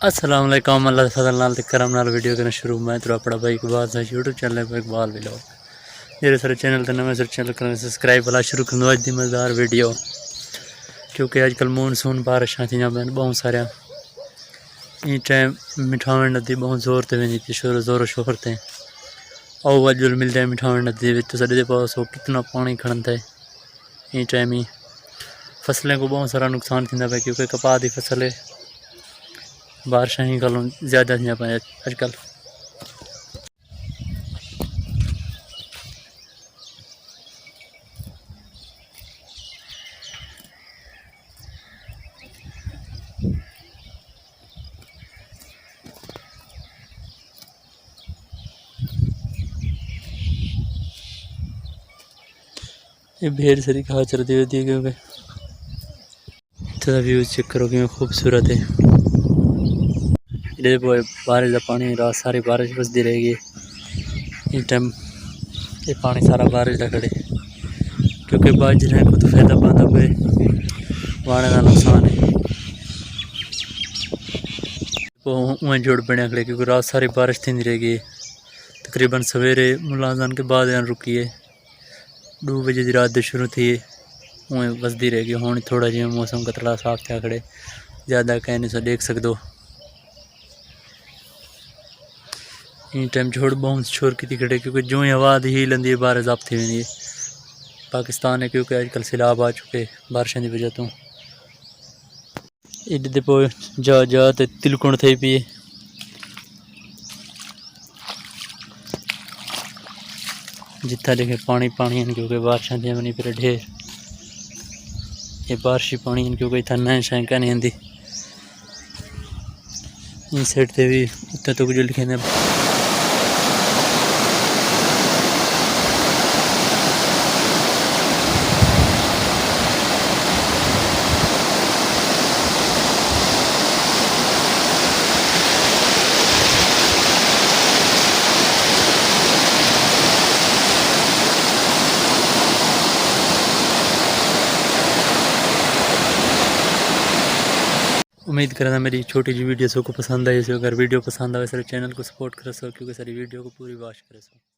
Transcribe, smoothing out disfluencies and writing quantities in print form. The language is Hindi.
अस्सलाम वालेकुम अल्लाह फजल नाल ते करम नाल वीडियो करना शुरू मैं तेरा अपना भाई इकबाल सा यूट्यूब चैनल पर इकबाल व्लॉग मेरे सारे चैनल ते नवे सर चैनल करना सब्सक्राइब वाला शुरू करना अज दी मजेदार वीडियो क्योंकि अजकल मानसून बारिशां थी पैन बहुत सारे ई टाइम मिठावन नदी बहुत जोर ते वेंदी थी जोर शोर ते आओ वजुल मिलता है मिठावन नदी तो सड़े पास हो कितना पानी खड़ता है ई टाइम ही फसलें को बहुत सारा नुकसान थी पे क्योंकि कपाह की फसल है बारिशा ही गलों ज़्यादा थी पे अजकल ये ढेर सारी घास चलती होती है क्योंकि थोड़ा व्यू चेक करो कि खूबसूरत है। बारिश का पानी रात सारी बारिश बसती रहेगी इस टाइम ये पानी सारा बारिश का खड़े क्योंकि बाजरे को तो फायदा पाता पे वाणे का नुकसान है वहीं जोड़ बने खड़े क्योंकि रात सारी बारिश थी रहेगी तकरीबन सवेरे मुलाजान के बाद रुकी है 2 बजे की रात शुरू थी वहीं बसती रहेगी हूँ थोड़ा जिहा मौसम का थोड़ा साफ था खड़े ज़्यादा कह नहीं सो देख सकते इन टाइम छोड़ बहुत शोर की खड़े क्योंकि जो ही आवाज़ ही लंदी है बारिश आप थी वेंदी पाकिस्तान है क्योंकि अजकल सैलाब आ चुके बारिशों की वजह तो इधर देखो जा जा तो तिलकुण थी पी जितना देखे पानी पानी क्योंकि बारिशा थी बनी फिर ढेर ये बारिशी पानी क्योंकि इतना नए शैंका नहीं आती इस साइड से भी उत्तर तो कुछ लिखे उम्मीद करना मेरी छोटी सी वीडियो को पसंद आई। अगर वीडियो पसंद आए सारे चैनल को सपोर्ट कर सो क्योंकि सारी वीडियो को पूरी वॉच कर सो।